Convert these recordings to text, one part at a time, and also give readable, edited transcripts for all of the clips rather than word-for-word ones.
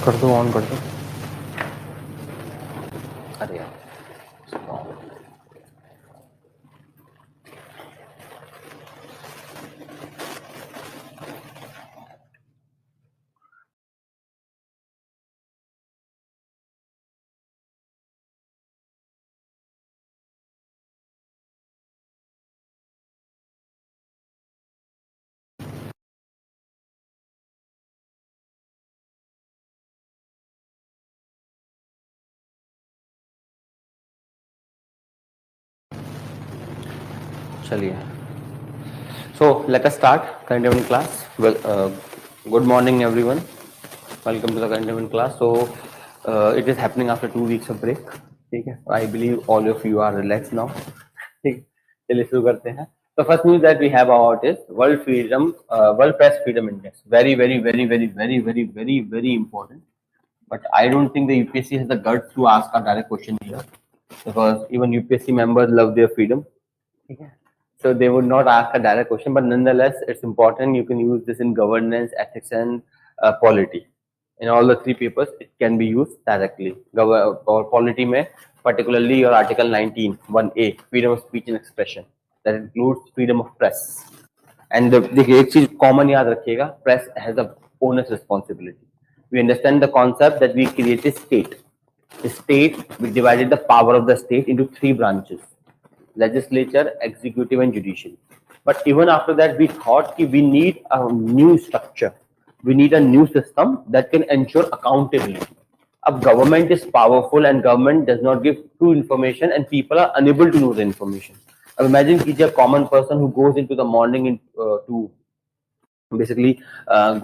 कर दो, ऑन कर दो। अरे यार चलिए, so let us start current event class. Well, good morning everyone, welcome to the current event class. So it is happening after 2 weeks of break. ठीक है, I believe all of you are relaxed now. ठीक, चलिए शुरू करते हैं. The first news that we have about is World Press Freedom Index. Very important. But I don't think the UPSC has the guts to ask a direct question here, because even UPSC members love their freedom. Okay. So they would not ask a direct question, but nonetheless, it's important. You can use this in governance, ethics, and polity. In all the three papers, it can be used directly. Or polity में, particularly your Article 19, 1A, freedom of speech and expression. That includes freedom of press. And देखिए एक चीज common याद रखिएगा, press has a onus responsibility. We understand the concept that we created state. The state, we divided the power of the state into three branches: legislature, executive, and judicial. But even after that, we thought that we need a new structure. We need a new system that can ensure accountability. अब government is powerful and government does not give true information and people are unable to know the information. अब imagine कीजिए a common person who goes into the morning to basically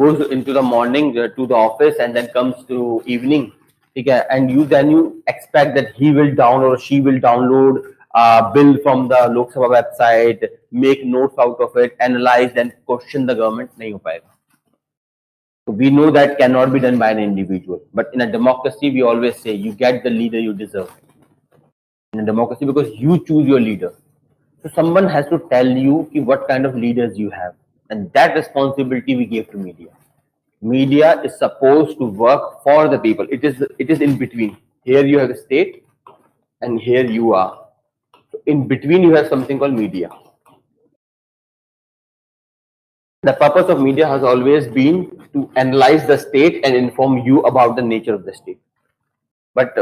goes into the morning to the office and then comes to evening, okay, and you expect that he will download or she will download bill from the Lok Sabha website, make notes out of it, analyze, then question the government. नहीं हो पाएगा. So we know that cannot be done by an individual. But in a democracy, we always say you get the leader you deserve. In a democracy, because you choose your leader. So someone has to tell you what kind of leaders you have. And that responsibility we gave to media. Media is supposed to work for the people. It is in between. Here you have a state and here you are. So in between you have something called media. The purpose of media has always been to analyze the state and inform you about the nature of the state. But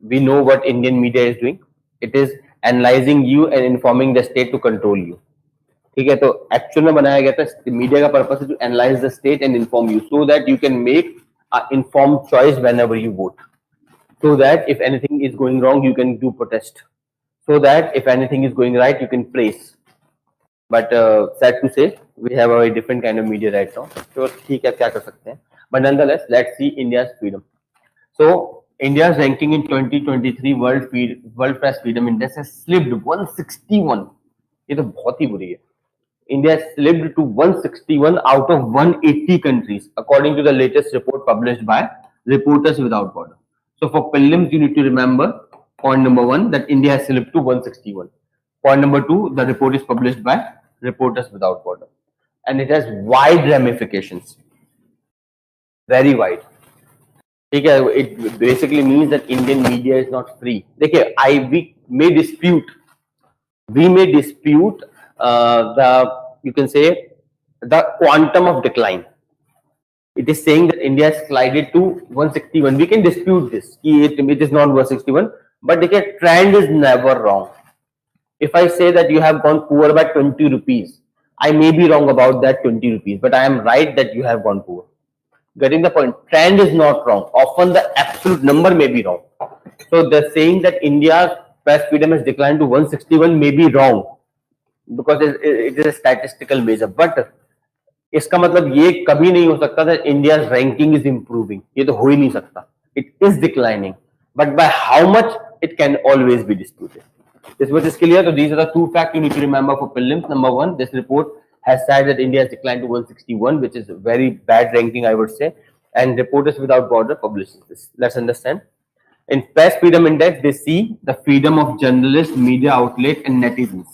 we know what Indian media is doing. It is analyzing you and informing the state to control you. ठीक है, तो actual में बनाया गया था media का purpose है to analyse the state and inform you so that you can make a informed choice whenever you vote, so that if anything is going wrong you can do protest, so that if anything is going right you can praise. But sad to say we have a very different kind of media right now. So ठीक है, क्या कर सकते हैं, but nonetheless let's see India's freedom. So India's ranking in 2023 World Press Freedom Index has slipped 161. ये तो बहुत ही बुरी है. India slipped to 161 out of 180 countries, according to the latest report published by Reporters Without Borders. So for prelims, you need to remember point number 1 that India has slipped to 161. Point number 2, the report is published by Reporters Without Borders, and it has wide ramifications, very wide. ठीक है, it basically means that Indian media is not free. देखिए, we may dispute you can say the quantum of decline. It is saying that India has slided to 161. We can dispute this. It is not 161, but the trend is never wrong. If I say that you have gone poor by 20 rupees, I may be wrong about that 20 rupees, but I am right that you have gone poor. Getting the point? Trend is not wrong. Often the absolute number may be wrong. So they're saying that India's press freedom has declined to 161 may be wrong, because it is a statistical measure. But इसका मतलब ये कभी नहीं हो सकता that India's ranking is improving. ये तो हो ही नहीं सकता. It is declining, but by how much it can always be disputed. This much is clear. So these are the two facts you need to remember for prelims. Number 1, this report has said that India has declined to 161, which is a very bad ranking, I would say. And Reporters Without Borders publishes this. Let's understand. In Press Freedom Index, they see the freedom of journalists, media outlet, and netizens.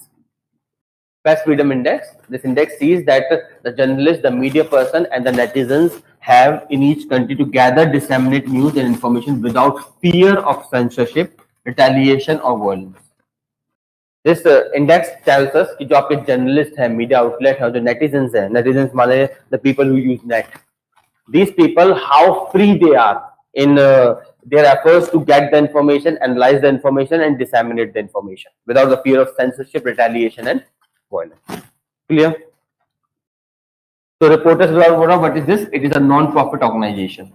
Press Freedom Index, this index sees that the journalist, the media person, and the netizens have in each country to gather, disseminate news and information without fear of censorship, retaliation or violence. This index tells us कि जो आपके journalists हैं, media outlet हैं, जो netizens हैं, netizens माने the people who use net. These people, how free they are in their efforts to get the information, analyze the information, and disseminate the information without the fear of censorship, retaliation, and violence. Clear? So, Reporters Without Borders, what is this? It is a non-profit organization.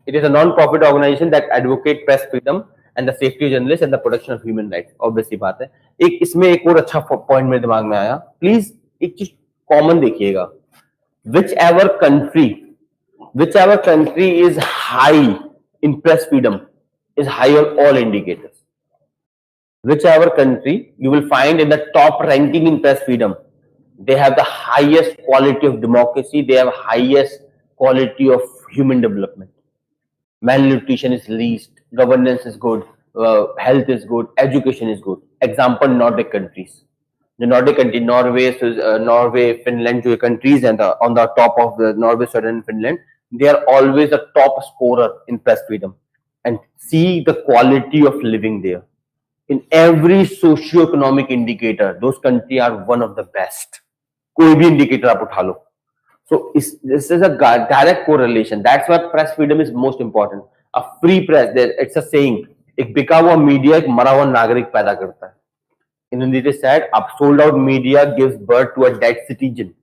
It is a non-profit organization that advocate press freedom and the safety of journalists and the protection of human rights. Obviously बात है. एक इसमें एक और अच्छा point मेरे दिमाग में आया. Please एक चीज कॉमन देखिएगा. Whichever country is high in press freedom is high on all indicators. Whichever country you will find in the top ranking in press freedom, they have the highest quality of democracy, they have highest quality of human development. Malnutrition is least, governance is good, health is good, education is good. Example, Nordic countries. The Nordic country, Norway, Finland, two countries, and on the top of the Norway, Sweden, and Finland, they are always a top scorer in press freedom. And see the quality of living there. In every socio-economic indicator, those countries are one of the best. कोई भी indicator आप उठा लो. So this is a direct correlation. That's why press freedom is most important. A free press, it's a saying, एक बिका हुआ media एक मरा हुआ नागरिक पैदा करता है. In Hindi it is said, a sold out media gives birth to a dead citizen.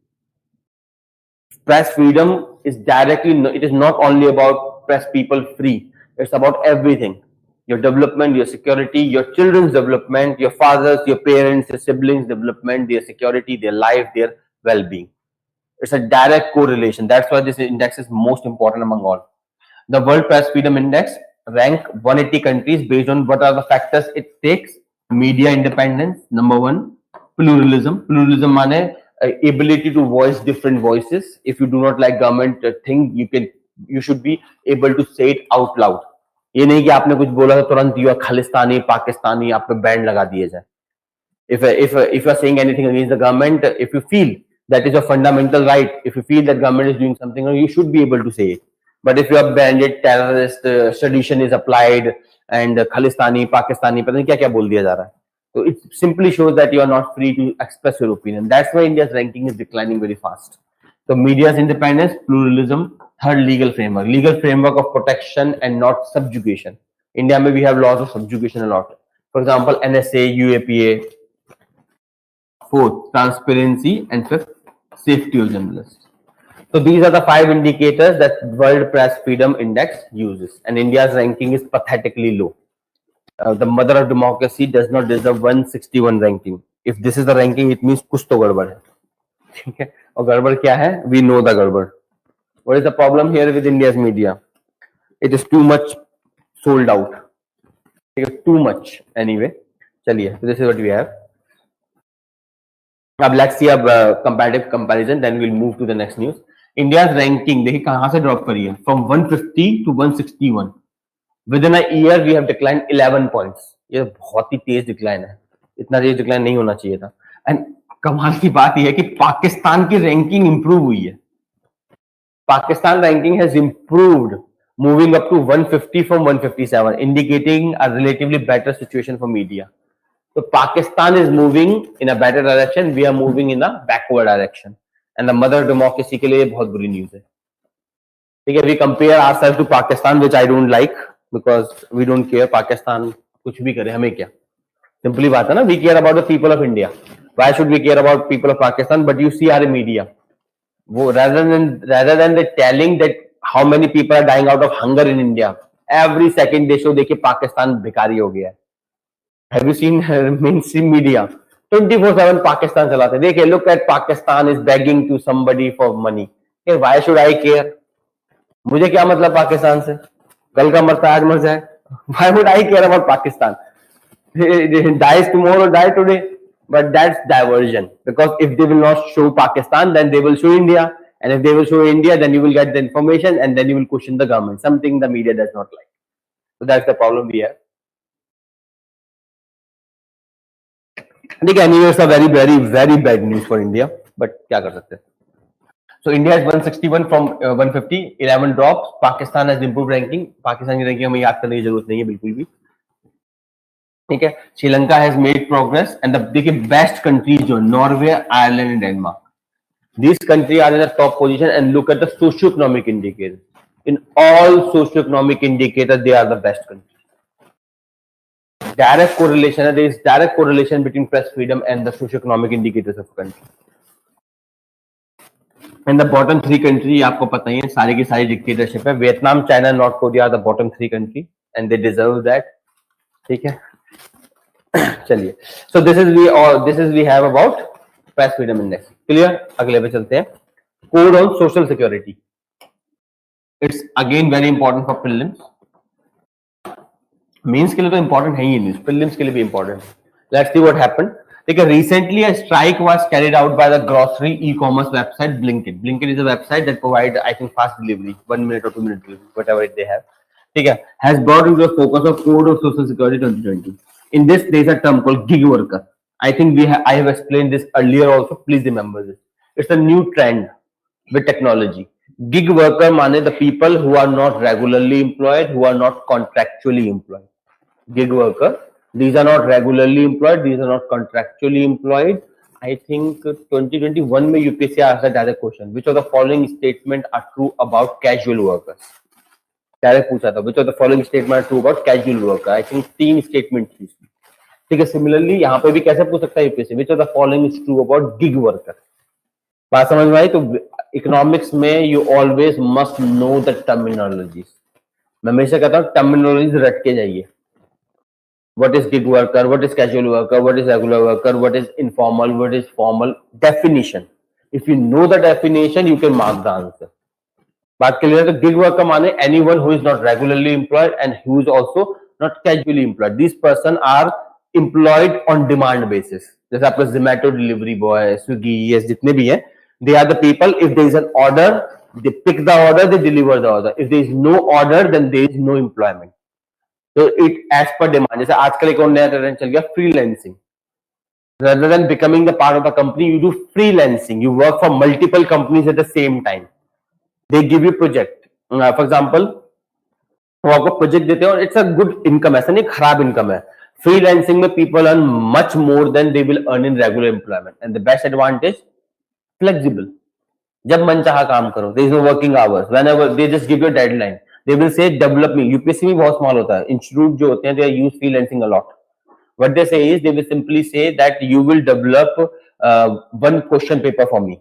Press freedom is directly, it is not only about press people free. It's about everything. Your development, your security, your children's development, your fathers, your parents, your siblings' development, their security, their life, their well-being. It's a direct correlation. That's why this index is most important among all. The World Press Freedom Index rank 180 countries based on what are the factors it takes. Media independence, number one. Pluralism. Pluralism माने ability to voice different voices. If you do not like government thing, you should be able to say it out loud. ये नहीं कि आपने कुछ बोला तो तुरंत you Khalistani Pakistani आप पे बैन लगा दिए जाए. If you are saying anything against the government, if you feel that is a fundamental right, if you feel that government is doing something wrong, you should be able to say it. But if you are banned, terrorist, sedition is applied, and Khalistani, Pakistani, पता नहीं क्या क्या बोल दिया जा रहा है. So it simply shows that you are not free to express your opinion. That's why India's ranking is declining very fast. So media's independence, pluralism, third legal framework. Legal framework of protection and not subjugation. India में we have laws of subjugation a lot. For example, NSA, UAPA. Fourth, transparency, and fifth, safety of journalists. So these are the 5 indicators that World Press Freedom Index uses, and India's ranking is pathetically low. The mother of democracy does not deserve 161 ranking. If this is the ranking, it means कुछ तो गड़बड़ है. ठीक है? और गड़बड़ क्या है? We know the गड़बड़. What is the problem here with India's media? It is too much sold out. Too much anyway. चलिए, so this is what we have. अब let's see a comparative comparison, then we'll move to the next news. India's ranking देखिए कहाँ से drop करी है, from 150 to 161. Within a year we have declined 11 points. ये बहुत ही तेज decline है, इतना तेज decline नहीं होना चाहिए था. And कमाल की बात यह है कि पाकिस्तान की ranking improve हुई है. Pakistan ranking has improved, moving up to 150 from 157, indicating a relatively better situation for media. So Pakistan is moving in a better direction. We are moving in a backward direction, and the mother democracy के लिए बहुत बुरी news है. ठीक है, we compare ourselves to Pakistan, which I don't like because we don't care. Pakistan कुछ भी करे हमें क्या? Simply बात है ना, we care about the people of India. Why should we care about people of Pakistan? But you see our media, वो rather than the telling that how many people are dying out of hunger in India, every second they show देखिए पाकिस्तान भिखारी हो गया है. Have you seen mainstream media? 24/7 Pakistan चलाते. देखिए, look at Pakistan is begging to somebody for money. Hey, why should I care? मुझे क्या मतलब पाकिस्तान से? कल का मरता है आज मर जाए. Why would I care about Pakistan? Dies tomorrow, die today. But that's diversion, because if they will not show Pakistan, then they will show India, and if they will show India, then you will get the information, and then you will question the government, something the media does not like. So that's the problem we have. I think anyway it's a very bad news for India, but क्या कर सकते हैं. So India is 161 from 150, 11 drops. Pakistan has improved ranking. Pakistan की ranking हमें याद करने की जरूरत नहीं है बिल्कुल भी, ठीक है. Sri Lanka has made progress and the देखिए बेस्ट कंट्रीज जो Norway, Ireland and Denmark, these countries are in the top position. And look at the socio-economic indicators. In all socio-economic indicators, they are the best countries. Direct correlation, there is direct correlation between press freedom and the socio-economic indicators of country. And the bottom three country आपको पता ही है, सारी की सारी dictatorship है. Vietnam, China, north Korea the bottom three country and they deserve that. ठीक है. चलिए. So this is we have about press freedom index. Clear? अगले पे चलते हैं. Code on social security. It's again very important for prelims. Means के लिए तो important है ही नहीं, prelims के लिए भी important. Let's see what happened. देखिए, recently a strike was carried out by the grocery e-commerce website Blinkit. Blinkit is a website that provides, I think, fast delivery, 1 minute or 2 minute delivery, whatever they have. ठीक है, has brought into the focus of Code of Social Security 2020. In this, there is a term called gig worker. I think I have explained this earlier also. Please remember this. It's a new trend with technology. Gig worker माने the people who are not regularly employed, who are not contractually employed. Gig worker. These are not regularly employed. These are not contractually employed. I think 2021 में UPSC asked a direct question. Which of the following statements are true about casual workers? Direct पूछा था. Which of the following statements are true about casual worker? I think 3 statements थी. ठीक है. Similarly यहाँ पे भी कैसे पूछ सकता है UPSC? Which of the following is true about gig worker? बात समझ में आई? तो इकोनॉमिक्स में you always must know the terminologies. मैं हमेशा कहता हूँ terminologies रट के जाइए. What is gig worker? What is casual worker? What is regular worker? What is informal? What is formal? Definition. If you know the definition, you can mark the answer. बात clear है? तो gig worker माने anyone who is not regularly employed and who is also not casually employed. These person are employed on demand basis. जैसे आपका Zomato delivery boy, Swiggy, yes, जितने भी हैं, they are the people. If there is an order, they pick the order, they deliver the order. If there is no order, then there is no employment. So it as per demand. जैसे आजकल एक और नया trend चल गया freelancing. Rather than becoming the part of the company, you do freelancing. You work for multiple companies at the same time. They give you project. For example, वो आपको project देते हैं और it's a good income. ऐसा नहीं खराब income है. Freelancing में people earn much more than they will earn in regular employment. And the best advantage, flexible. जब मन चाहा काम करो. There is no working hours. Whenever they just give you a deadline. They will say develop me. UPSC में बहुत small होता है. Institute जो होते हैं they use freelancing a lot. What they say is they will simply say that you will develop one question paper for me.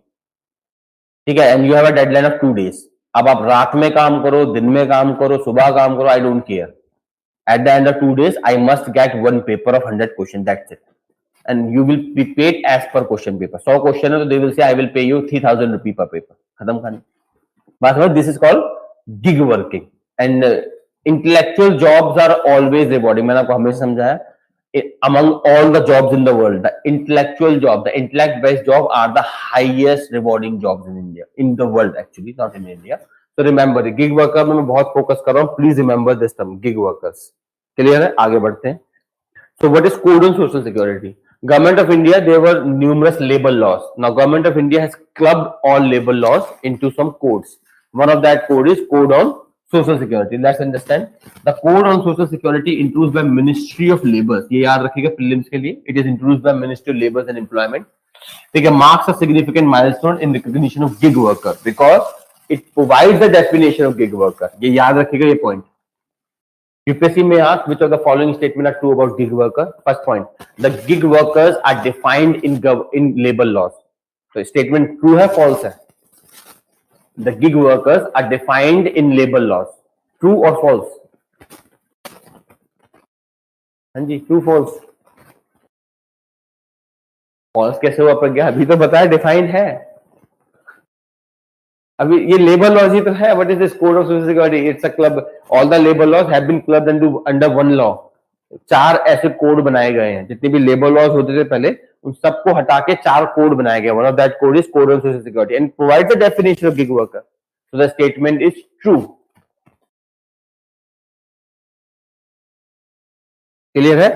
ठीक है, and you have a deadline of 2 days. अब आप रात में काम करो, दिन में काम करो, सुबह काम करो, I don't care. At the end of 2 days, I must get one paper of 100 questions. That's it. And you will be paid as per question paper. 100 question है तो they will say I will pay you 3,000 rupees per paper. खत्म कहानी. बस this is called gig working. And intellectual jobs are always rewarding. मैंने आपको हमेशा समझाया, among all the jobs in the world, the intellectual job, the intellect based job are the highest rewarding jobs in India, in the world actually, not in India. So remember, gig worker में मैं बहुत focus कर रहा हूँ. Please remember this term, gig workers. Clear है? आगे बढ़ते हैं. So what is code on social security? Government of India, there were numerous labor laws. Now government of India has clubbed all labor laws into some codes. One of that code is code on social security. Let's understand. The code on social security introduced by Ministry of Labour. ये याद रखिएगा prelims के लिए. It is introduced by Ministry of Labour and Employment. ठीक है, marks a significant milestone in recognition of gig worker because it provides the definition of gig worker. ये याद रखिएगा ये point. UPSC may ask which of the following statements are true about gig worker. First point, the gig workers are defined in labor laws. So statement true है false है? The gig workers are defined in labor laws. True or false? हाँ जी, true false. False कैसे हुआ प्रज्ञा? अभी तो बताया defined है. अभी ये लेबर लॉज ही तो है. What is this code of social security? It's a club. All the labor laws have been clubbed under one law. 4 ऐसे कोड बनाए गए हैं. जितने भी लेबर लॉज होते थे पहले, उन सबको हटा के 4 कोड बनाए गए. One of that code is code on social security and provides the definition of gig worker. So the statement is true. Clear है?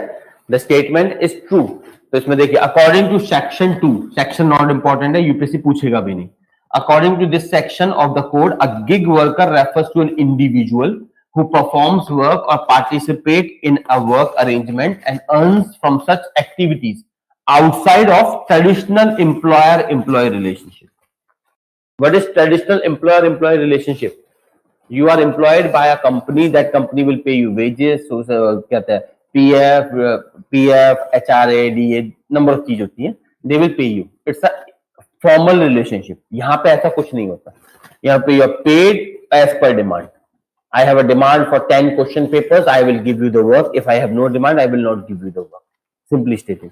The statement is true. तो इसमें देखिए, according to section 2, section not important है, UPSC पूछेगा भी नहीं. According to this section of the code, a gig worker refers to an individual who performs work or participate in a work arrangement and earns from such activities outside of traditional employer-employee relationship. What is traditional employer-employee relationship? You are employed by a company. That company will pay you wages. So क्या कहते हैं PF, HRA, DA, number of चीज होती है. They will pay you. It's a formal relationship. यहाँ पे ऐसा कुछ नहीं होता. यहाँ पे you are paid as per demand. I have a demand for 10 question papers. I will give you the work. If I have no demand, I will not give you the work. Simply stated.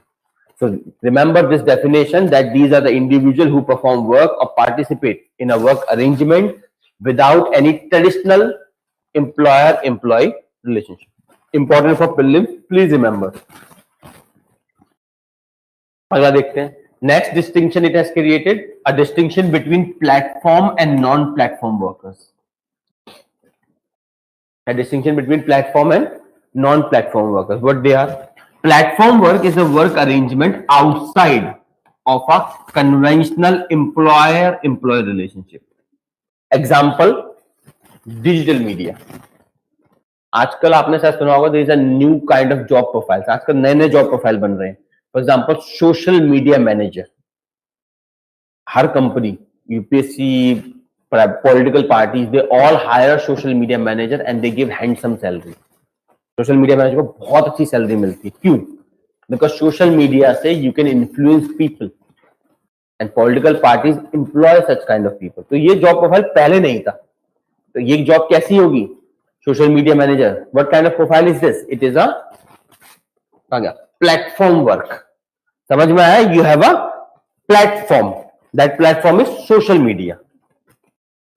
So remember this definition, that these are the individuals who perform work or participate in a work arrangement without any traditional employer-employee relationship. Important for prelims, please remember. अगला देखते हैं. Next distinction it has created, a distinction between platform and non-platform workers. A distinction between platform and non-platform workers. What they are? Platform work is a work arrangement outside of a conventional employer-employee relationship. Example, digital media. आजकल आपने शायद सुना होगा, there is a new kind of job profiles. आजकल नए नए job profile बन रहे हैं. For example, social media manager. Her company, UPSC, political parties, they all hire social media manager and they give handsome salary. Social media manager को बहुत अच्छी salary मिलती है. क्यों? Because social media से you can influence people and political parties employ such kind of people. तो ये job profile पहले नहीं था. तो ये job कैसी होगी? Social media manager. What kind of profile is this? It is a platform work. समझ में आया? You have a platform. That platform is social media.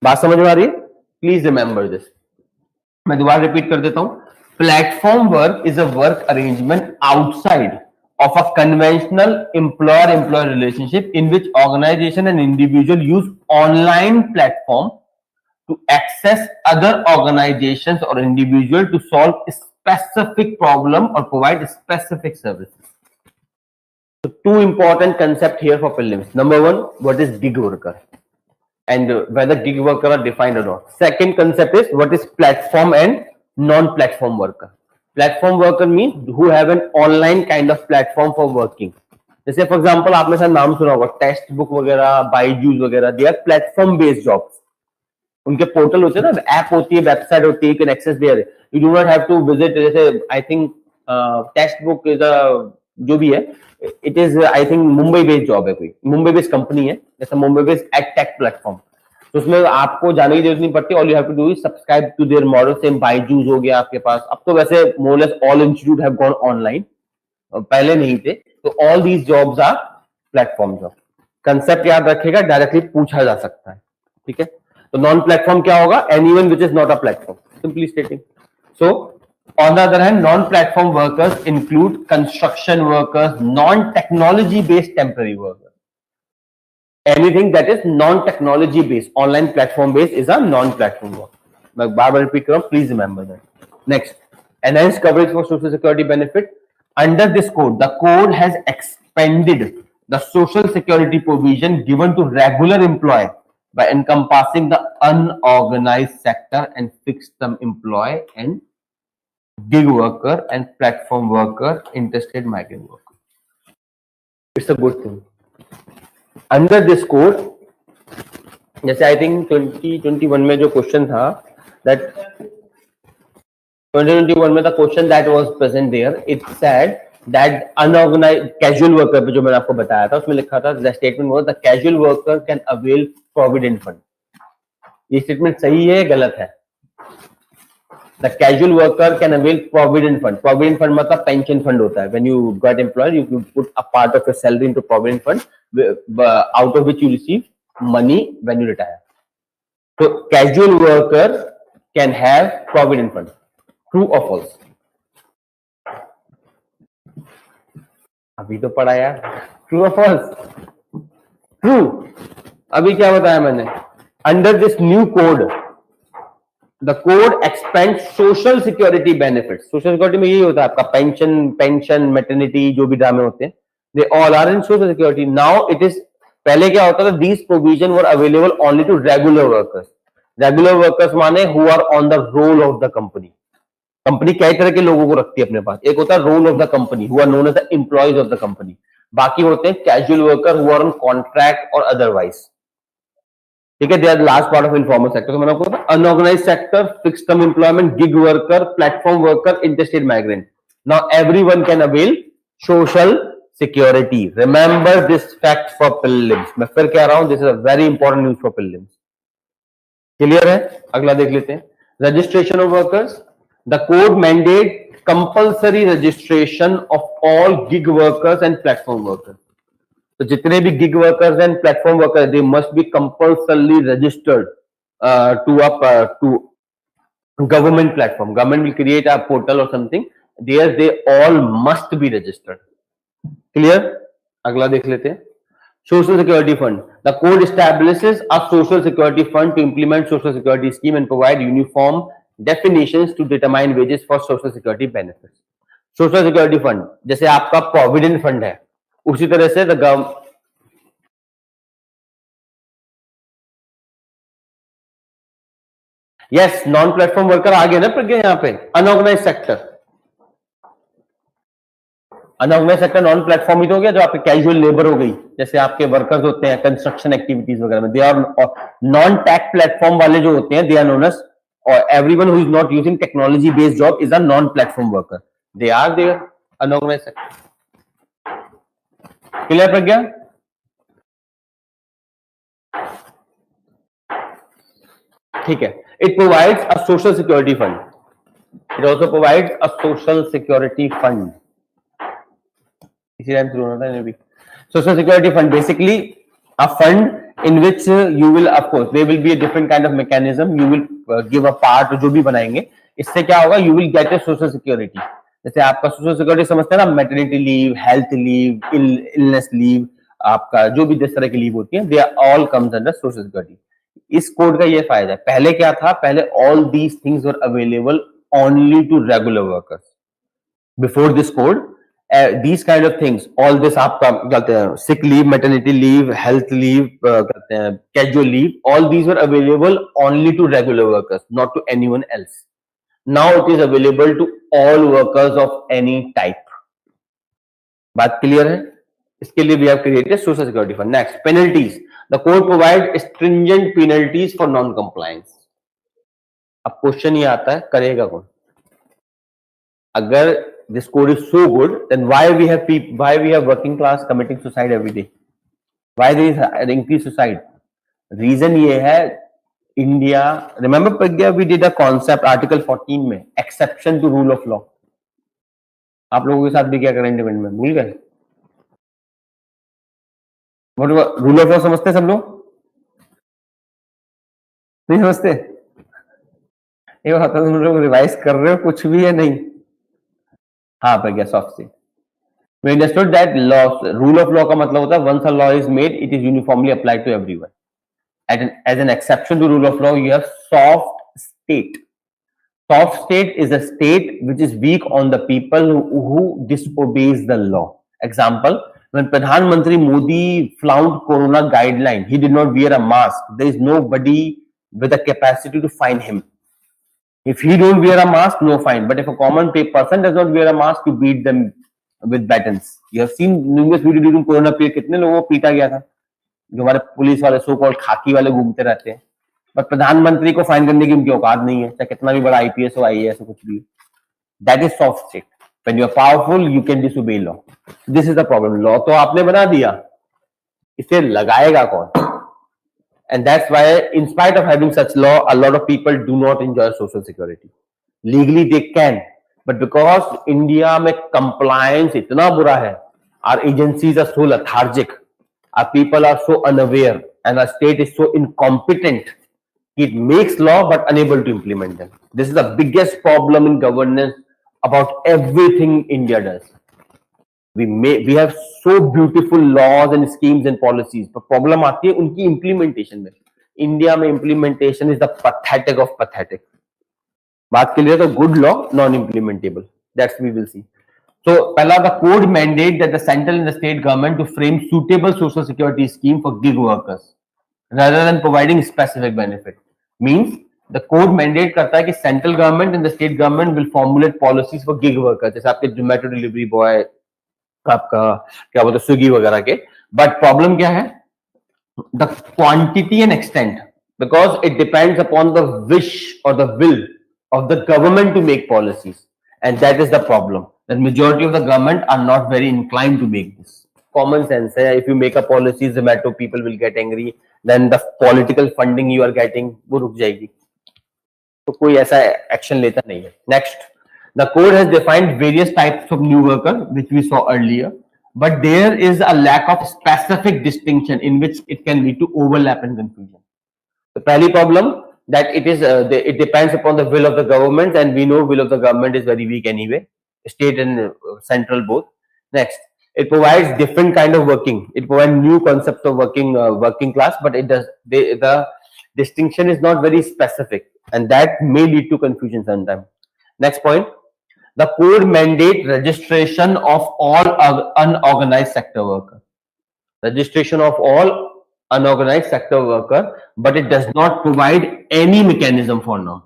बात समझ में आ रही है? Please remember this. मैं दोबारा रिपीट कर देता हूं. Platform work is a work arrangement outside of a conventional employer-employee relationship in which organization and individual use online platform to access other organizations or individual to solve a specific problem or provide specific services. So two important concepts here for prelims. Number one, what is gig worker and whether gig worker are defined or not. Second concept is what is platform and non-platform worker. Platform worker means who have an online kind of platform for working. जैसे for example आपने शायद नाम सुना होगा, text book वगैरह, बाईजूस वगैरह, they are platform based jobs. उनके portal होते हैं ना, ऐप होती है, वेबसाइट होती है, you can access there. You do not have to visit. जैसे I think text book is जो भी है, it is I think Mumbai based job है, कोई मुंबई बेस्ड कंपनी है, जैसे मुंबई बेस्ड एडटेक प्लेटफॉर्म. तो उसमें आपको जाने की जरूरत नहीं पड़ती. All you have to do is subscribe to their model. Same Byju's हो गया आपके पास. अब तो वैसे more less all institute have gone online, पहले नहीं थे. तो all these jobs are platform job. Concept याद रखेगा, डायरेक्टली पूछा जा सकता है. ठीक है. तो नॉन प्लेटफॉर्म क्या होगा? Anyone which is not a platform. Simply स्टेटिंग. So on the other hand, non-platform workers include construction workers, non-technology based temporary workers. Anything that is non-technology based, online platform based is a non-platform work. मैं बार-बार repeat कर रहा हूं, please remember that. Next, enhanced coverage for social security benefit. Under this code, the code has expanded the social security provision given to regular employee by encompassing the unorganized sector and fixed term employee and gig worker and platform worker, interstate migrant worker. It's a good thing. Under this code, जैसे I think 2021 में जो question था, that 2021 में the question that was present there, it said that unorganized casual worker पे जो मैंने आपको बताया था, उसमें लिखा था the statement was the casual worker can avail provident fund. ये statement सही है, गलत है? The casual worker can avail provident fund. Provident fund मतलब pension fund होता है. When you got employed, you put a part of your salary into provident fund, out of which you receive money when you retire. So casual worker can have provident fund. True or false? अभी तो पढ़ा यार. True or false? True. अभी क्या बताया मैंने? Under this new code, the code expands social security benefits. Social security में यही होता है आपका pension, maternity, जो भी ड्रामे होते हैं, they all are in social security. Now it is पहले क्या होता था, these provision were available only to regular workers. Regular workers माने who are on the roll of the company. Company कई तरह के लोगों को रखती है अपने पास. एक होता है role of the company, who are known as the employees of the company. बाकी होते हैं casual worker who are on contract और अदरवाइज. ठीक है, they are last part of informal sector. तो मैंने आपको बताया unorganised sector, fixed term employment, gig worker, platform worker, interstate migrant. Now everyone can avail social security. Remember this fact for prelims. मैं फिर कह रहा हूं, this is a very important news for prelims. Clear है? अगला देख लेते हैं. Registration of workers. The code mandate compulsory registration of all gig workers and platform workers. तो जितने भी gig workers and platform workers, they must be compulsorily registered to government platform. Government will create a portal or something. There they all must be registered. Clear? अगला देख लेते हैं. Social Security Fund. The code establishes a Social Security Fund to implement Social Security scheme and provide uniform definitions to determine wages for Social Security benefits. Social Security Fund जैसे आपका Provident Fund है, उसी तरह से the government. Yes, non platform worker आ गया ना प्रज्ञा यहाँ पे. Unorganise sector, unorganise sector non platform ही तो हो गया. जो आपके कैजुअल लेबर हो गई, जैसे आपके वर्कर्स होते हैं कंस्ट्रक्शन एक्टिविटीज वगैरह में, they are non tag platform वाले जो होते हैं, दे आर नोन एज, और everyone who is not using technology based job is a non platform worker. They are there unorganise sector. Clear Pragya? ठीक है. It provides a social security fund. It also provides a social security fund. इसी time शुरू होना था भी. Social security fund basically a fund in which you will, of course, there will be a different kind of mechanism. You will give a part, जो भी बनाएंगे, इससे क्या होगा, you will get a social security. जैसे आपका social security समझते हैं ना, maternity leave, health leave, illness leave, आपका जो भी जिस तरह की लीव होती है, they all comes under social security. इस कोड का ये फायदा है. पहले क्या था, पहले all these things were available only to regular workers. Before this code these kind of things, all this आपका कहते हैं sick leave, maternity leave, health leave, कहते हैं casual leave, all these were available only to regular workers, not to anyone else. Now it is available to all workers of any type. बात clear है? इसके लिए we have created social security fund. Next, penalties. The code provides stringent penalties for non-compliance. अब question ये आता है, करेगा कौन? अगर this code is so good, then why we have working class committing suicide every day? Why there is an increased suicide? Reason ये है, India. Remember Pragya, we did a concept Article 14 में, exception to rule of law. आप लोगों के साथ भी क्या करें इंडिपेंडेंट में, भूल गए? रूल ऑफ लॉ समझते सब लोग? नहीं समझते? ये बात तुम लोग रिवाइज कर रहे हो कुछ भी है नहीं? हाँ पर क्या soft state. We understood that law, rule of law का मतलब होता है once a law is made, it is uniformly applied to everyone. As an exception to rule of law, you have soft state. Soft state is a state which is weak on the people who disobeys the law. Example, when Pradhan Mantri Modi flouted Corona guideline, he did not wear a mask. There is nobody with the capacity to fine him. If he don't wear a mask, no fine. But if a common person does not wear a mask, you beat them with batons. You have seen numerous videos during Corona period. कितने लोगों को पीटा गया था, जो हमारे police वाले so called खाकी वाले घूमते रहते हैं. बट प्रधानमंत्री को फाइन करने की उनकी औकात नहीं है, चाहे कितना भी बड़ा IPS हो, IAS हो, कुछ भी. That is soft state. When you are powerful, you can disobey law. This is the problem. Law तो आपने बना दिया, इसे लगाएगा कौन? And that's why, in spite of having such law, a lot of people do not enjoy social security. Legally they can, but because India में compliance इतना बुरा है, our agencies are so lethargic, our people are so unaware, and our state is so incompetent. It makes law but unable to implement them. This is the biggest problem in governance. About everything India does, we have so beautiful laws and schemes and policies, but problem आती है उनकी implementation में. India में implementation is the pathetic of pathetic. बात के लिए तो good law non implementable. That's we will see. So pehla, the code mandate that the central and the state government to frame suitable social security scheme for gig workers rather than providing specific benefit. Means the code mandate करता है कि central government and the state government will formulate policies for gig workers, जैसे आपके Zomato delivery boy, आपका क्या बोलते हैं Swiggy वगैरह के. But problem क्या है? The quantity and extent, because it depends upon the wish or the will of the government to make policies, and that is the problem. The majority of the government are not very inclined to make this. Common sense है, if you make a policy, Zomato people will get angry, then the political funding you are getting वो रुक जाएगी, तो कोई ऐसा action लेता नहीं है. Next, the code has defined various types of new worker which we saw earlier, but there is a lack of specific distinction in which it can lead to overlap and confusion. The pehli problem that it depends upon the will of the government, and we know will of the government is very weak anyway, state and central both. Next, it provides different kind of working. It provides new concepts of working class, but the distinction is not very specific, and that may lead to confusion sometimes. Next point, the code mandate registration of all unorganized sector workers. Registration of all unorganized sector worker, but it does not provide any mechanism for now.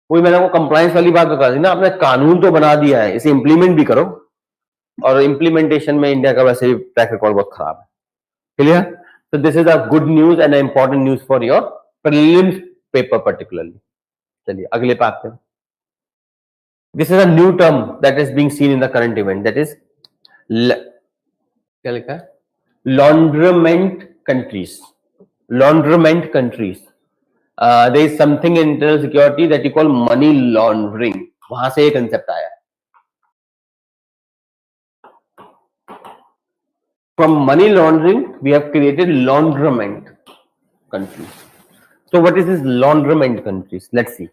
कोई मैंने वो compliance वाली बात बता दी ना, आपने कानून तो बना दिया है, इसे इंप्लीमेंट भी करो, और इंप्लीमेंटेशन में इंडिया का वैसे भी ट्रैक रिकॉर्ड बहुत खराब है. Clear? So this is a good news and an important news for your prelims paper particularly. चलिए अगले पे आते हैं. This is a new term that is being seen in the current event, that is क्या लिखा है? Laundrament countries. Laundrament countries. There is something in internal security that you call money laundering. वहां से ये concept आया है. From money laundering, we have created laundrament countries. So what is this laundrament countries? Let's see.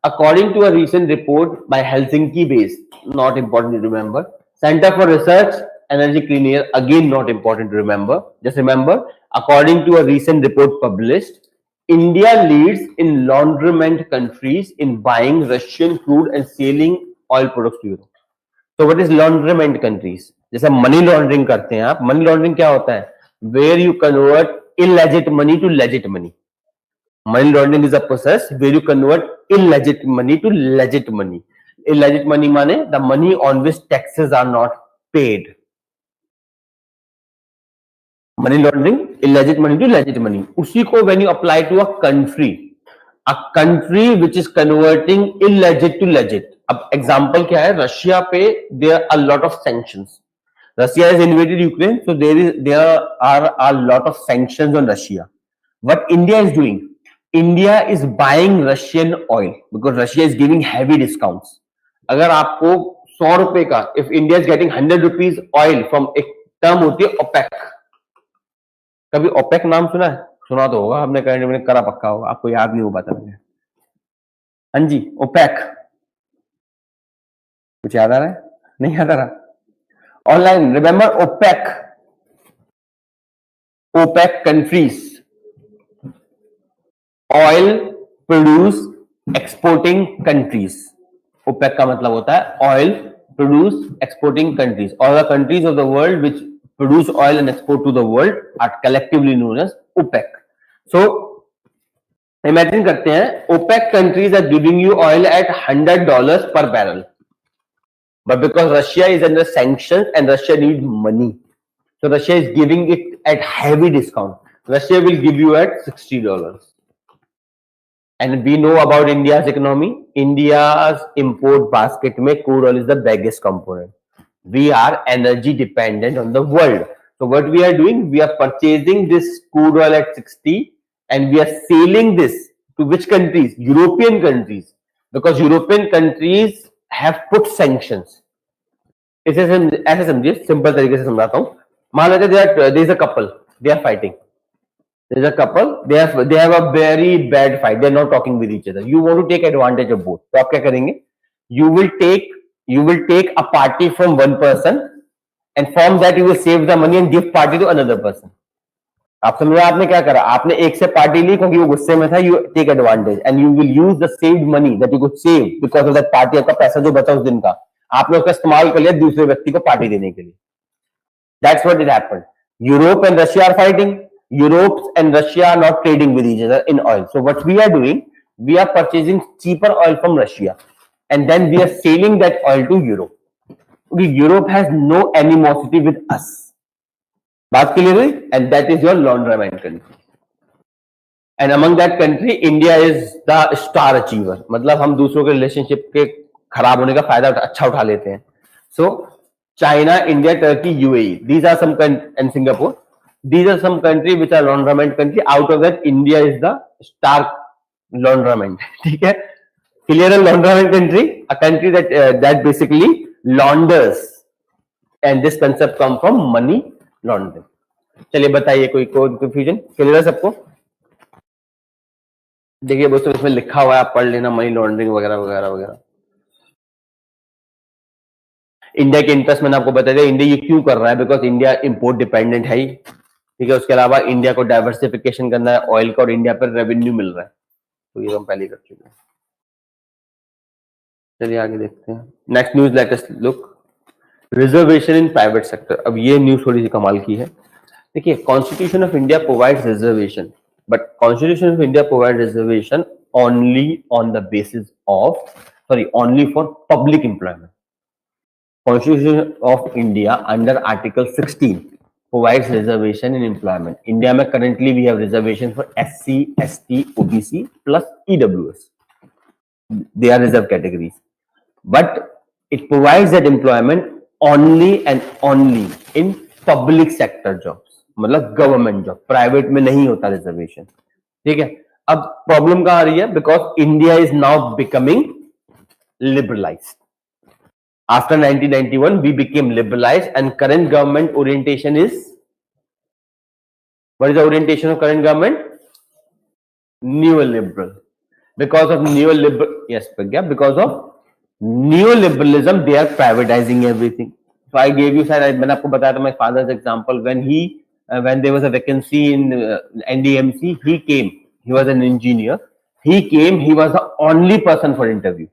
According to a recent report by Helsinki-based, not important to remember, Center for Research, Energy Clean Air, again not important to remember. Just remember, according to a recent report published, India leads in laundrament countries in buying Russian crude and selling oil products to Europe. So what is laundrament countries? जैसे money laundering करते हैं आप, money laundering क्या होता है? Where you convert illegit money to legit money. Money laundering is a process where you convert illegit money to legit money. Illegit money माने the money on which taxes are not paid. Money laundering, illegit money to legit money. उसी को when you apply to a country which is converting illegit to legit. अब example क्या है? Russia पे there are a lot of sanctions. Russia has invaded Ukraine, so there are a lot of sanctions on Russia. What India is doing? India is buying Russian oil because Russia is giving heavy discounts. अगर आपको 100 रुपए का, if India is getting 100 rupees oil from एक term होती है OPEC. कभी OPEC नाम सुना है? सुना तो होगा, आपने करंट में करा पक्का होगा, आपको याद नहीं हो पाता मैंने. हाँ जी, OPEC. कुछ याद आ रहा है? नहीं याद आ रहा? Online, remember OPEC. OPEC countries. Oil produce exporting countries. OPEC का मतलब होता है oil produce exporting countries. All the countries of the world which produce oil and export to the world are collectively known as OPEC. So imagine करते हैं OPEC countries are giving you oil at $100 per barrel. But because Russia is under sanctions and Russia needs money, so Russia is giving it at heavy discount. Russia will give you at $60. And we know about India's economy. India's import basket में crude oil is the biggest component. We are energy dependent on the world. So what we are doing, we are purchasing this crude oil at 60 and we are selling this to which countries? European countries. Because European countries have put sanctions. ऐसे समझिए, simple तरीके से समझाता हूँ. मान लेते there is a couple, they are fighting. There is a couple, they have a very bad fight. They are not talking with each other. You want to take advantage of both. तो आप क्या करेंगे? You will take a party from one person and from that you will save the money and give party to another person. आप समझ रहे? आपने क्या करा? आपने एक से पार्टी ली क्योंकि वो गुस्से में था. You take advantage and you will use the saved money that you could save because of that party. आपका पैसा जो बचा उस दिन का आपने उसका इस्तेमाल कर लिया दूसरे व्यक्ति को पार्टी देने के लिए. That's what it happened. Europe and Russia are fighting. Europe and Russia are not trading with each other in oil. So what we are doing, we are purchasing cheaper oil from Russia, and then we are selling that oil to Europe. Okay, Europe has no animosity with us. बात clear हुई? And that is your launderment country. And among that country, India is the star achiever. मतलब हम दूसरों के relationship के खराब होने का फायदा अच्छा उठा लेते हैं. So China, India, Turkey, UAE. These are some and Singapore. These are some countries which are launderment country. Out of that, India is the star launderment. ठीक है? Clear a launderment country, a country that basically launders, and this concept come from money laundering. चलिए बताइए कोई confusion? Clear है सबको? देखिए दोस्तों इसमें लिखा हुआ है, आप पढ़ लेना, मनी लॉन्ड्रिंग वगैरह वगैरह वगैरह. इंडिया के इंटरेस्ट मैंने आपको बता दिया. इंडिया ये क्यों कर रहा है? बिकॉज इंडिया इंपोर्ट डिपेंडेंट है ही. ठीक है, उसके अलावा इंडिया को डाइवर्सिफिकेशन करना है ऑयल का, और इंडिया पर रेवेन्यू मिल रहा है, तो ये हम पहले कर चुके हैं. चलिए आगे देखते हैं. Next news, let us look reservation in private sector. अब ये न्यूज थोड़ी सी कमाल की है. देखिए, constitution of India provides reservation, but constitution of India provide reservation only on the basis of only for public employment. Constitution of India under Article 16 provides reservation in employment. India में currently we have reservation for SC, ST, OBC plus EWS. They are reserved categories. But it provides that employment only and only in public sector jobs. मतलब government job. Private में नहीं होता reservation. ठीक है? अब problem कहाँ आ रही है? Because India is now becoming liberalized. After 1991, we became liberalized, and current government orientation is, what is the orientation of current government? Neoliberal. Because of neoliberal, yes, because of neoliberalism, they are privatizing everything. So I gave you, मैंने आपको बताया था my father's example. When there was a vacancy in NDMC, he came. He was an engineer. He came. He was the only person for interview.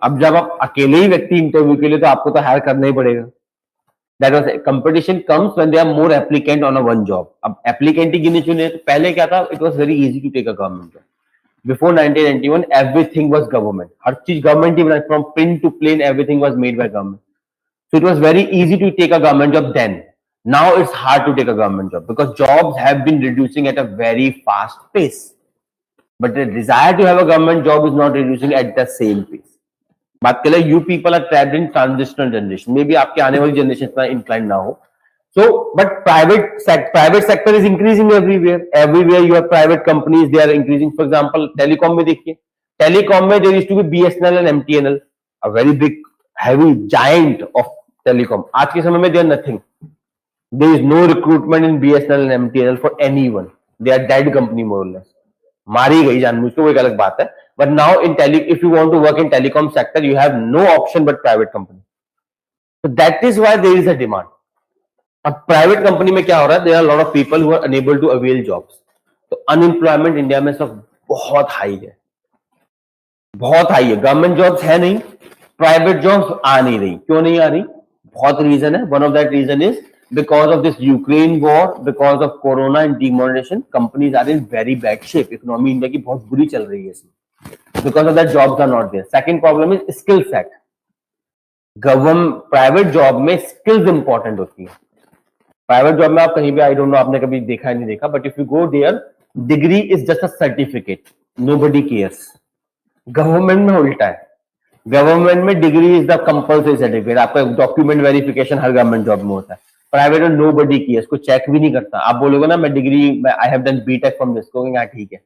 अब जब आप अकेले ही व्यक्ति interview के लिए, तो आपको तो हायर करना ही पड़ेगा. That was competition comes when there are more applicant on a one job. अब एप्लीकेंट ही गिने चुने. तो पहले क्या था? It was very easy to take a government job. Before 1991 everything was government. हर चीज गवर्नमेंट ही, from print to plane everything was made by government. So it was very easy to take a government job then. Now it's hard to take a government job because jobs have been reducing at a very fast pace. But the desire to have a government job is not reducing at the same pace. बात करें, you people are trapped in transitional generation. May be आपके आने वाली generation इतना incline ना हो. So but private sector is increasing everywhere you are private companies, they are increasing. For example telecom में देखिए, टेलीकॉम में there used to be BSNL and MTNL, a very big heavy giant of telecom. आज के समय में there nothing. There is no recruitment in BSNL and MTNL for anyone. They are dead company more or less. मारी गई जानबूझ के, वो एक अलग बात है. But now in if you want to work in telecom sector, you have no option but private company. So that is why there is a demand. अब private company में क्या हो रहा है? There are a lot of people who are unable to avail jobs. तो unemployment India में सब बहुत हाई है, बहुत हाई है. गवर्नमेंट जॉब्स है नहीं, प्राइवेट जॉब्स आ नहीं रही. क्यों नहीं आ रही? बहुत रीजन है. One of that reason is because of this Ukraine war, because of corona and demonetization, companies are in very bad shape. Economy India की बहुत बुरी चल रही है इसमें. Because of that, jobs are not there. Second problem is skill set. Government private job में skills important होती है. Private job में आप कहीं भी, I don't know आपने कभी देखा है नहीं देखा, but if you go there, degree is just a certificate. Nobody cares. Government में उल्टा है. Government में degree is the compulsory certificate. आपका document verification हर government job में होता है. प्राइवेट में nobody cares, कोई चेक भी नहीं करता. आप बोलोगे ना मैं degree, I have done BTech from this, कहोगे हाँ ठीक है.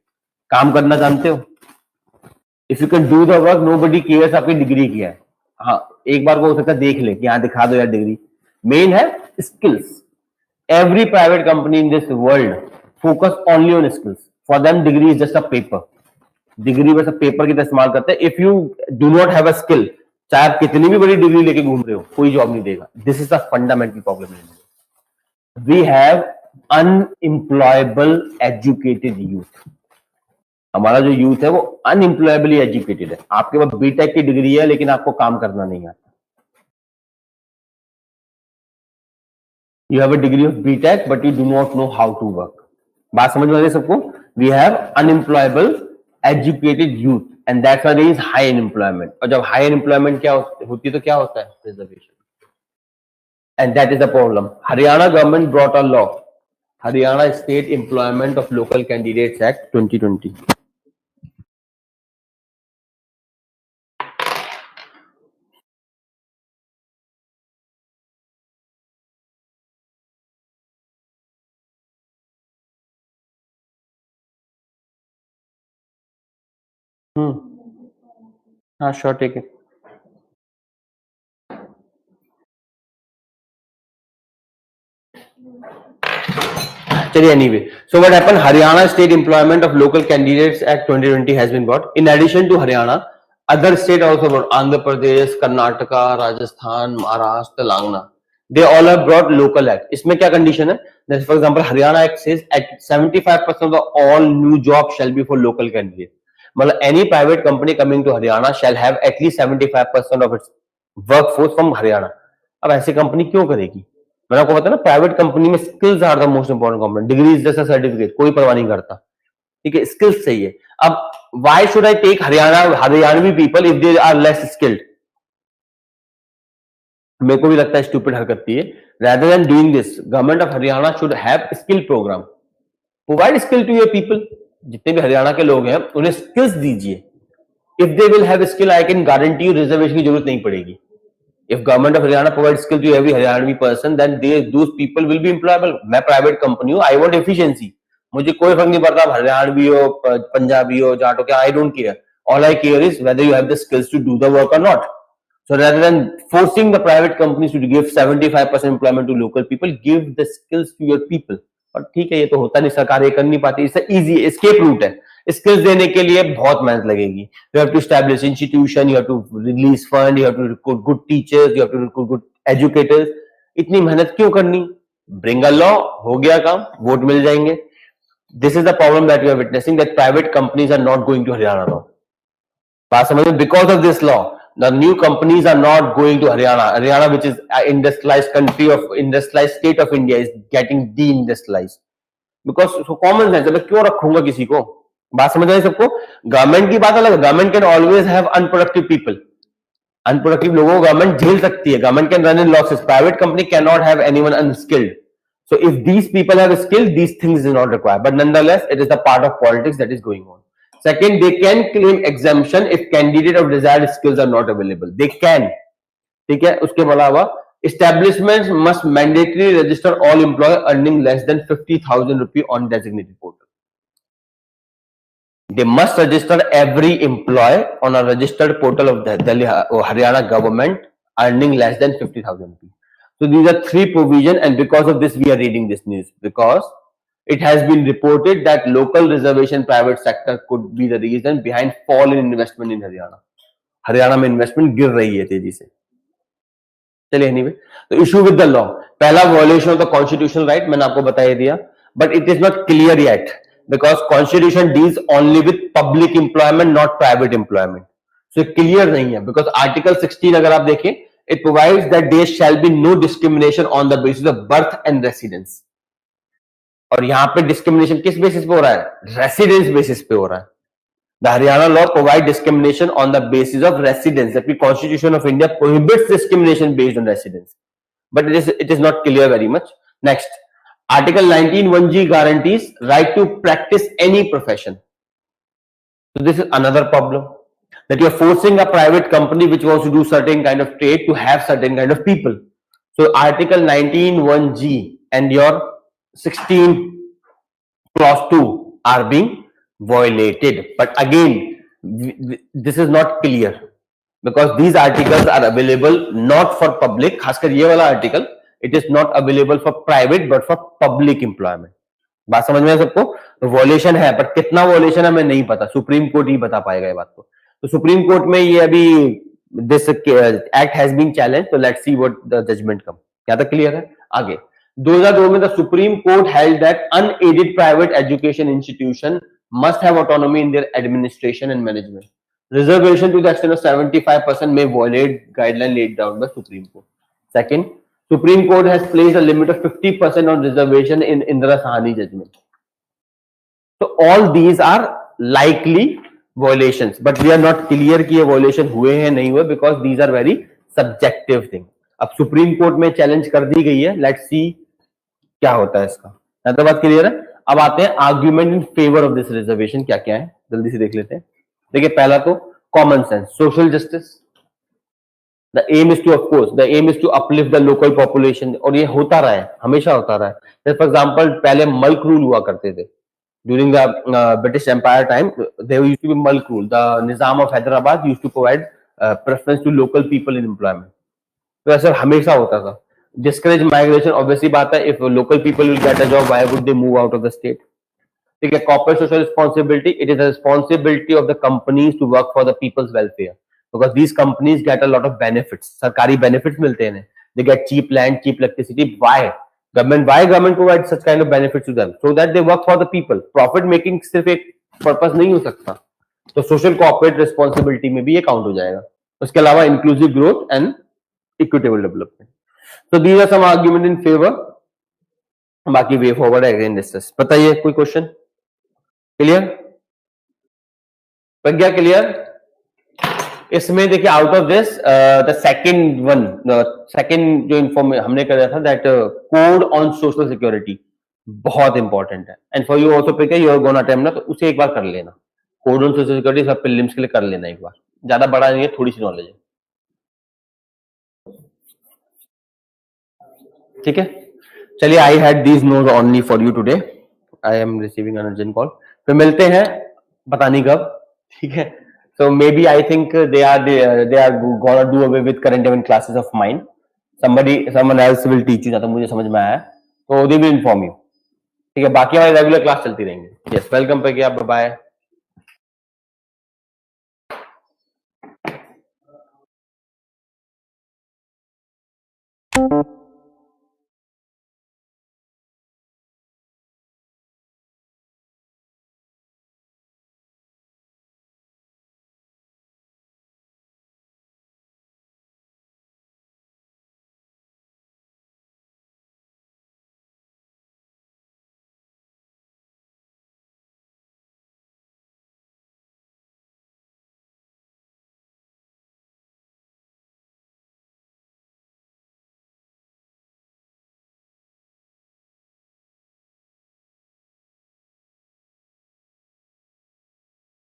काम करना जानते हो? If you can do the work, nobody cares आपकी डिग्री क्या है. हाँ, एक बार वो हो सकता है देख ले कि हाँ दिखा दो यार डिग्री. मेन है skills. Every private company in this world focus only on skills. For them, degree is just a paper. Degree बस पेपर की तरह इस्तेमाल करते हैं. If you do not have a skill, चाहे आप कितनी भी बड़ी डिग्री लेके घूम रहे हो, कोई जॉब नहीं देगा. This is the fundamental problem. We have unemployable educated youth. हमारा जो यूथ है वो अनएम्प्लॉयबली एजुकेटेड है. आपके पास बीटेक की डिग्री है लेकिन आपको काम करना नहीं आता. You have a degree of BTech, but you do not know how to work. बात समझ में आ रही है सबको? We have unemployable, educated youth, and that's why there is high unemployment. और जब high unemployment क्या होती है तो क्या होता है? Reservation. And that is the problem. Haryana government brought a law, Haryana State Employment of Local Candidates Act 2020. हाँ, sure, take it. चलिए, anyway, so what happened? Haryana State Employment of Local Candidates Act 2020 has been brought. In addition to Haryana, other state also brought. Andhra Pradesh, Karnataka, Rajasthan, Maharashtra, Telangana. They all have brought local act. इसमें क्या condition है? That for example, Haryana Act says at 75% of all new jobs shall be for local candidates. मतलब any private company coming to Haryana shall have at least 75% of its workforce from Haryana. अब ऐसी company क्यों करेगी? मैंने आपको बताया ना, private company में skills are the most important component. Degree is just a certificate, कोई परवाह नहीं करता. ठीक है, स्किल्स चाहिए. अब why should I take Haryanvi people if they are less skilled? मेरे को भी लगता है स्टूपिड हरकत थी. rather than doing this, government of Haryana should have skill program, provide skill to your people. जितने भी हरियाणा के लोग हैं उन्हें स्किल्स दीजिए. If they will have skill, I can guarantee you reservation की जरूरत नहीं पड़ेगी. If government of Haryana provides skill to every Haryanvi person, then those people will be employable. मैं private company हूँ, I want efficiency. मुझे कोई फर्क नहीं पड़ता हरियाणवी हो, पंजाबी हो, जाट हो, क्या, I don't care. All I care is whether you have the skills to do the work or not. So rather than forcing the private companies to give 75% employment to local people, give the skills to your people. और ठीक है, ये तो होता नहीं, सरकार ये कर नहीं पाती. इससे easy escape route है. स्किल्स देने के लिए बहुत मेहनत लगेगी. You have to establish institution, you have to release fund, you have to recruit good teachers, you have to recruit good educators. इतनी मेहनत क्यों करनी? Bring a law, हो गया काम, वोट मिल जाएंगे. This is the problem that we are witnessing, that private companies are not going to Haryana now. बात समझ में? Because of this law, the new companies are not going to Haryana. Haryana, which is an industrialized country of industrialized state of India, is getting de-industrialized. Because so common sense, मैं क्यों रखूंगा किसी को? बात समझ आई सबको? गवर्नमेंट की बात अलग है. Government can always have unproductive people. Unproductive लोगों को गवर्नमेंट झेल सकती है. Government can run in losses. Private company can not have anyone unskilled. So if these people have skill, these things is not required. But nonetheless, it is the part of politics that is going on. Second, they can claim exemption if candidate of desired skills are not available. They can. ठीक है. उसके अलावा establishments must mandatorily register all employees earning less than 50,000 rupees on designated portal. They must register every employee on a registered portal of the Delhi or Haryana government earning less than 50,000 rupees. So these are three provisions, and because of this we are reading this news, because it has been reported that local reservation private sector could be the reason behind fall in investment in Haryana. Haryana में investment गिर रही है तेजी से. चलिए, anyway, तो issue with the law. पहला violation of the constitutional right मैंने आपको बता दिया, but it is not clear yet. Because constitution deals only with public employment, not private employment. So clear नहीं है. Because article 16 अगर आप देखें, it provides that there shall be no discrimination on the basis of birth and residence. और यहाँ पे discrimination किस basis पे हो रहा है? Residence basis पे हो रहा है. The Haryana law provides discrimination on the basis of residence. The Constitution of India prohibits discrimination based on residence. But it is not clear very much. Next. Article 19(1)(g) guarantees right to practice any profession. So this is another problem, that you are forcing a private company which wants to do certain kind of trade to have certain kind of people. So Article 19(1)(g) and your 16 clause 2 are being violated. But again, this is not clear, because these articles are available not for public. खासकर ये वाला article, it is not available for private but for public employment. बात समझ में है सबको? तो violation है, पर कितना वॉल्यूशन है हमें नहीं पता. सुप्रीम कोर्ट ही बता पाएगा ये बात को. तो सुप्रीम कोर्ट में ये अभी this act has been challenge, तो let's see what the judgement come. क्या तक क्लियर है? आगे 2002 में the supreme court held that unaided private education institution must have autonomy in their administration and management. Reservation to the extent of 75% may violate guideline laid down by Supreme Court. Second, Supreme Court has placed a limit of 50% on reservation in Indira Sahani judgment. So all these are likely violations, but we are not clear कि ये violation हुए हैं नहीं हुए, because these are very subjective thing. अब supreme court में challenge कर दी गई है, लेट्स सी क्या होता है इसका. तो बात क्लियर है. अब आते हैं argument in favour of this reservation क्या क्या है, जल्दी से देख लेते हैं. देखिए पहला तो common sense, social justice. The aim is to, of course the aim is to uplift the local population, और ये होता रहा है, हमेशा होता रहा है. फॉर एग्जाम्पल पहले मल्क रूल हुआ करते थे. During the British Empire time, there used to be Mulk rule. The Nizam of Hyderabad used to provide preference to local people in employment. तो ऐसा हमेशा होता था. Discourage migration, obviously बात है. If local people will get a job, why would they move out of the state? ठीक है. Corporate social responsibility. It is the responsibility of the companies to work for the people's welfare, because these companies get a lot of benefits. सरकारी benefits मिलते हैं. They get cheap land, cheap electricity. Why government provides such kind of benefits to them? So that they work for the people. Profit making सिर्फ एक purpose नहीं हो सकता. तो social corporate responsibility में भी ये काउंट हो जाएगा. उसके अलावा inclusive growth and equitable development. तो these are some argument in favour. बाकी वे फॉरवर्ड है अगेन डिस्कस. बताइए कोई क्वेश्चन? क्लियर? प्रज्ञा क्लियर? इसमें देखिए out of this the second जो इन्फॉर्मेशन हमने कर दिया था, that code on social security बहुत इंपॉर्टेंट है. And for you also prepare, you are gonna attempt ना, तो उसे एक बार कर लेना. कोड ऑन सोशल सिक्योरिटी सब प्रीलिम्स के लिए कर लेना एक बार. ज्यादा बड़ा नहीं है, थोड़ी सी नॉलेज है. ठीक है. चलिए, I had these notes only for you today. I am receiving an urgent call. फिर मिलते हैं, पता नहीं कब. ठीक है. So maybe I think they are gonna do away with current event classes of mine. Someone else will teach you. मुझे समझ में आया, तो they will inform you. ठीक है. बाकी हमारी रेगुलर क्लास चलती रहेंगी. Yes, welcome पे क्या, बाय बाय.